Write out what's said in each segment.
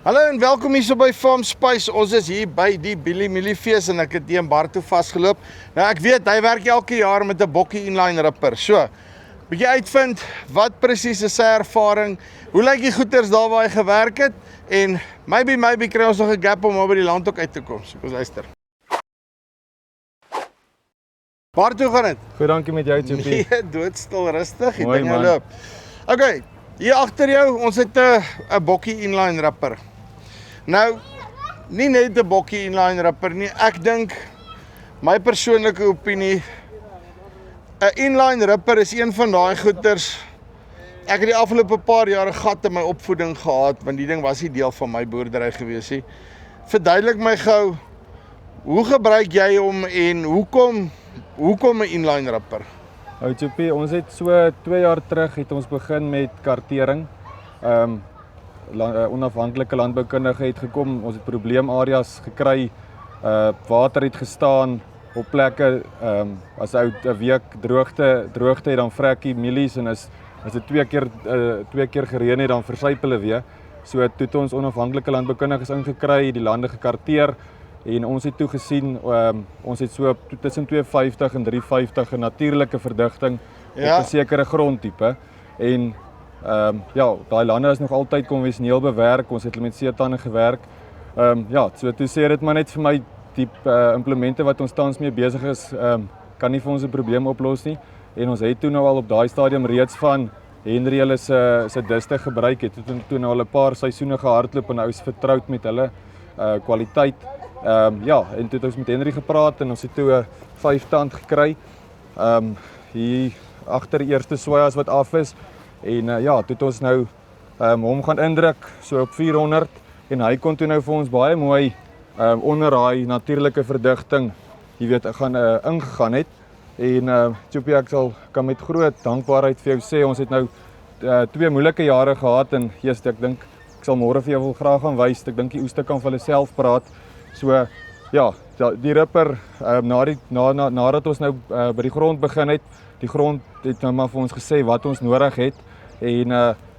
Hallo en welkom hier so by Farm Spice. Ons is hier by die Billy Miliefees en ek het die in Barto vasgeloop. Nou ek weet, hy werk elke jaar met 'n bokkie inline ripper. So, bietjie uitvind wat presies is sy ervaring, hoe lyk die goeders daar waar hy gewerk het en maybe kry ons nog 'n gap om oor by die land ook uit te kom. So, ons luister. Waartoe gaan dit? Goed, dankie met jou, Choppie. Nee, doodstil rustig, die Mooi, dinge man. loop. Okay, hier agter jou, ons het 'n bokkie inline ripper. Nou, nie net 'n bokkie inline ripper nie. Ek dink, my persoonlike opinie, 'n inline ripper is een van daai goeters. Ek het die afgelope paar jare gat in my opvoeding gehad, want die ding was nie deel van my boerdery gewees nie. Verduidelik my gou, hoe gebruik jy hom en hoekom 'n inline ripper? Ou Choppie, ons het so 2 jaar terug het ons begin met kartering. Onafhanklike landboukundige het gekom, ons het probleemareas gekry, water het gestaan op plekke, as ou 'n week droogte het dan vrek die mielies en as dit twee keer gereën het dan versuip hulle weer. So toe het ons onafhanklike landboukundiges ingekry, die lande gekarteer en ons het toe gesien, ons het so tussen 250 en 350 'n natuurlike verdigting op 'n sekere grondtipe en daai lande is nog altyd konvensioneel bewerk, ons het met seetande gewerk. So toe sê dit maar net vir my, die implemente wat ons tans mee besig is, kan nie vir ons 'n probleem oplos nie. En ons het toe nou al op daai stadium reeds van Henry hulle se diste gebruik, het toe nou al 'n paar seisoene gehardloop en nou is vertroud met hulle kwaliteit. En toe het ons met Henry gepraat en ons het toe 'n 5-tand gekry. Hier agter die eerste sojas wat af is. En toe het ons nou hom gaan indruk so op 400 en hy kon toe nou vir ons baie mooi onder daai natuurlike verdigting, jy weet, gaan ingegaan het. En Choppie, ek kan met groot dankbaarheid vir jou sê, ons het nou 2 moeilike jare gehad en ek dink ek sal môre vir jou wil graag gaan wys. Ek dink die oeste kan vir hulle self praat. So die ripper, nadat ons nou by die grond begin het, die grond het nou maar vir ons gesê wat ons nodig het. En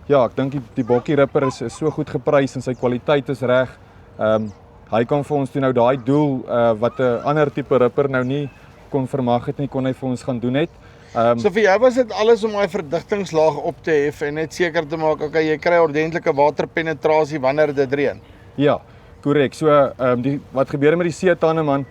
ek dink die bokkie ripper is so goed geprys en sy kwaliteit is reg. Hy kan vir ons toe nou daai doel wat 'n ander tipe ripper nou nie kon vermag het nie, kon hy vir ons gaan doen het. So vir jou was dit alles om daai verdigtingslaag op te hef en net seker te maak, okay, jy kry ordentlike waterpenetrasie wanneer dit reën. Ja, korrek. So wat gebeur met die seetande man,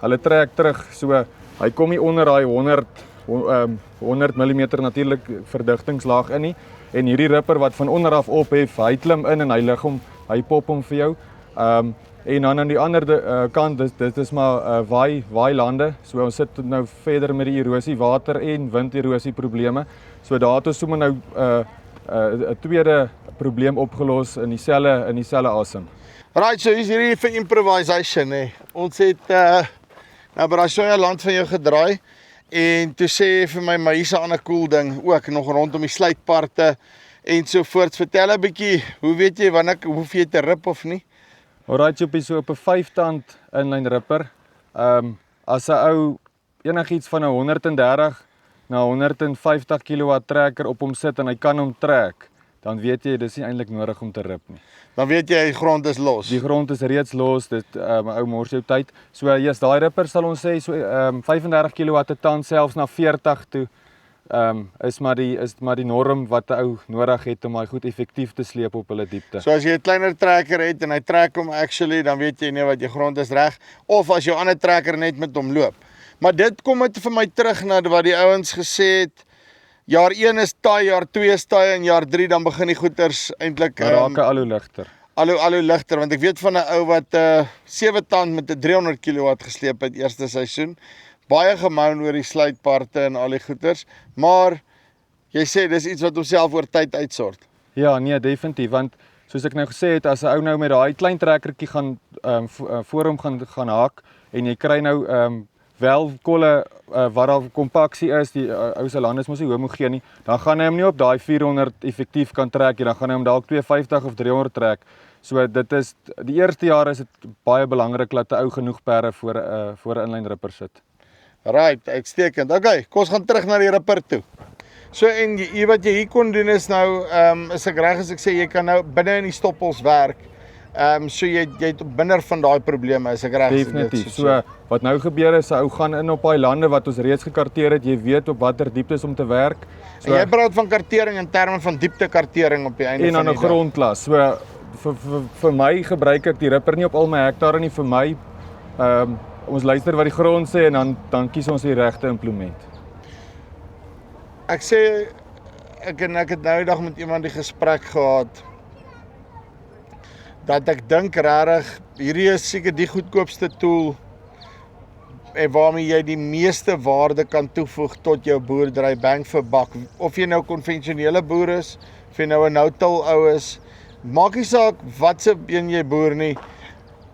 hulle trek terug, so hy kom nie onder daai 100 mm natuurlik verdigtingslaag in nie. En hierdie ripper wat van onder af ophef, hy klim in en hy pop hom vir jou. En dan aan die ander kant, dit is maar waai lande. So ons sit nou verder met die erosie, water en winderosie probleme. So daar het ons sommer nou 'n tweede probleem opgelos in dieselfde asem. Right, so hier's hierdie vir improvisation, hè. Ons het nou by daai soja land van jou gedraai en toe sê vir my, maar hier's 'n ander cool ding ook nog rondom die sluitparte en so voort. Vertel 'n bietjie, hoe weet jy wanneer hoef jy te rip of nie? Alright, Choppie, so op 'n 5-tand inline ripper, as 'n ou enigiets van 'n 130 na 150 kW trekker op hom sit en hy kan hom trek, dan weet jy dis nie eintlik nodig om te rip nie. Dan weet jy die grond is los. Die grond is reeds los, dit ou mors jou tyd. So daai ripper sal ons sê so 35 kW 'n tand, selfs na 40 toe. Is maar die norm wat 'n ou nodig het om hy goed effektief te sleep op hulle diepte. So as jy 'n kleiner trekker het en hy trek hom actually, dan weet jy nie wat jou grond is reg, of as jou ander trekker net met hom loop. Maar dit kom uit vir my terug na wat die ouens gesê het. Jaar 1 is taai, jaar 2 is taai en jaar 3 dan begin die goeters eintlik raak al hoe ligter. Al hoe ligter, want ek weet van 'n ou wat 7 tand met 'n 300 kW gesleep het eerste seisoen. Baie gemoun oor die sluitparte en al die goeters, maar jy sê dis iets wat homself oor tyd uitsort. Ja, nee, definitief, want soos ek nou gesê het, as 'n ou nou met daai klein trekkertjie gaan voor hom gaan haak en jy kry nou wel kolle wat daar kompaksie is, die ou se land is mos nie homogeen nie, dan gaan hy hom nie op daai 400 effektief kan trek nie, dan gaan hy hom dalk 250 of 300 trek. So dit is die eerste jaar is dit baie belangrik dat 'n ou genoeg perde voor 'n inline ripper sit. Right, uitstekend. Okay, kom ons gaan terug na die ripper toe. So en wat jy hier kon doen is nou, is ek reg as ek sê jy kan nou binne in die stoppels werk So jy het minder van daai probleme as ek reg is. Definitief. So wat nou gebeur is, 'n ou gaan in op daai lande wat ons reeds gekarteer het, jy weet op watter dieptes om te werk. So, en jy praat van kartering in terme van dieptekartering op die einde en van aan die 'n grondklas. So vir my gebruik ek die ripper nie op al my hektare nie. Vir my ons luister wat die grond sê en dan kies ons die regte implement. Ek sê ek het nou die dag met iemand die gesprek gehad dat ek dink regtig hierdie is seker die goedkoopste tool en waarmee jy die meeste waarde kan toevoeg tot jou boerdery, bang vir buck. Of jy nou konvensionele boer is, of jy nou 'n no-till ou is, maak nie saak watse een jy boer nie.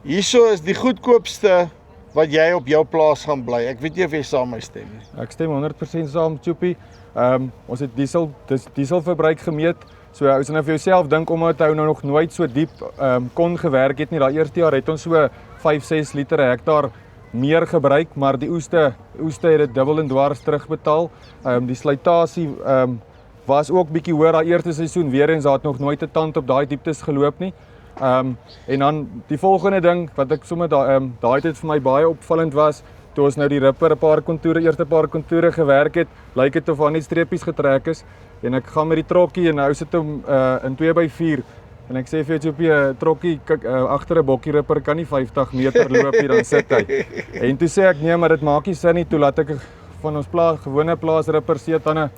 Hierso is die goedkoopste wat jy op jou plaas gaan bly. Ek weet nie of jy saam met my stem nie. Ek stem 100% saam, Choopie. Ons het dieselverbruik gemeet. So ou se nou vir jouself dink omdat hy nou nog nooit so diep kon gewerk het nie. Daai eerste jaar het ons so 5-6 liter per hektaar meer gebruik, maar die oeste het dit dubbel en dwars terugbetaal. Die slytasie was ook bietjie hoër daai eerste seisoen weer eens, het nog nooit 'n tand op daai dieptes geloop nie. En dan die volgende ding wat ek sommer daai tyd vir my baie opvallend was, toe ons nou die ripper 'n paar kontoure gewerk het, lyk dit of daar net streepies getrek is. En ek gaan met die trokkie en nou sit hom in 2x4 en ek sê vir jou Choopie, 'n trokkie agter 'n bokkie ripper kan nie 50 meter loop hier, dan sit hy. En toe sê ek nee, maar dit maak nie sin nie, toe laat ek van ons gewone plaasripper seetande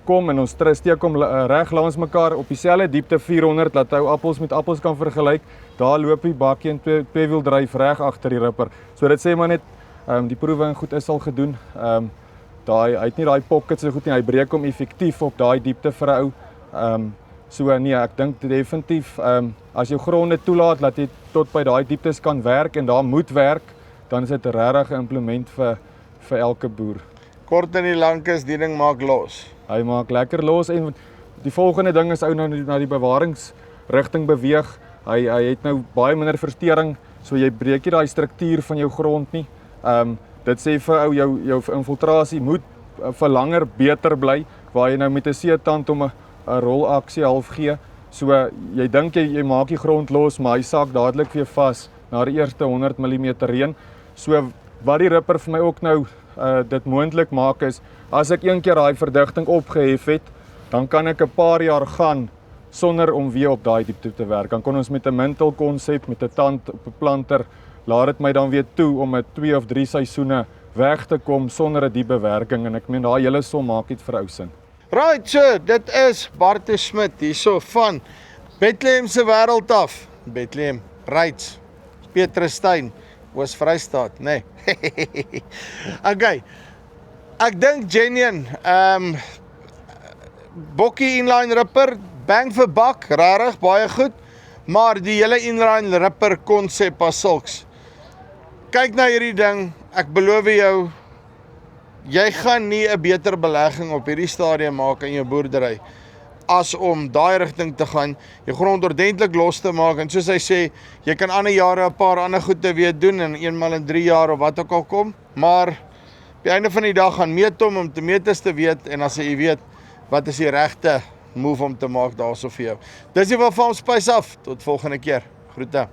kom en ons steek hom reg langs mekaar op dieselfde diepte 400, laat hy appels met appels kan vergelyk. Daar loop die bakkie in twee-wiel dryf reg agter die ripper. So dit sê maar net die proewing goed is al gedoen. Hy het nie daai pockets so goed nie, hy breek hom effektief op daai diepte vir 'n ou. So nee, ek dink definitief as jou gronde toelaat dat jy tot by daai dieptes kan werk en daar moet werk, dan is dit regtig 'n implement vir elke boer. Kort en die lank is die ding maak los. Hy maak lekker los en die volgende ding is ou nou na die bewaringsrigting beweeg. Hy het nou baie minder versteuring, so jy breek nie daai struktuur van jou grond nie. Dit sê vir ou jou infiltrasie moet vir langer beter bly, waar jy nou met 'n seetand om 'n rolaksie half gee. So jy dink jy maak die grond los, maar hy sak dadelik weer vas na die eerste 100 mm reën. So wat die ripper vir my ook nou dit moontlik maak is, as ek een keer daai verdigting opgehef het, dan kan ek 'n paar jaar gaan sonder om weer op daai diepte te werk. Dan kon ons met 'n mintel konsep, met 'n tand op 'n planter, laat dit my dan weer toe om 'n 2 of 3 seisoene weg te kom sonder 'n diep bewerking en ek meen daai hele som maak dit vir ou sin. Right, so dit is Bart de Smit hierso van Bethlehem se wêreld af. Bethlehem, Rights, Petrusstein, Oos-Vrystaat, nê. Nee. Okay. Ek dink genuine, bokkie inline ripper, bang vir buck, rarig, baie goed, maar die hele inline ripper konsep as sulks. Kyk na hierdie ding, ek beloof jou, jy gaan nie 'n beter belegging op hierdie stadium maak in jou boerdery as om daai rigting te gaan, jou grond ordentlik los te maak en soos hy sê, jy kan ander jare 'n paar ander goede weer doen en eenmal in 3 jaar of wat ook al kom, maar op die einde van die dag gaan meet om tomatoes te weet en as jy weet wat is die regte move om te maak daarso vir jou. Dis die van Farm Spice af, tot volgende keer. Groete.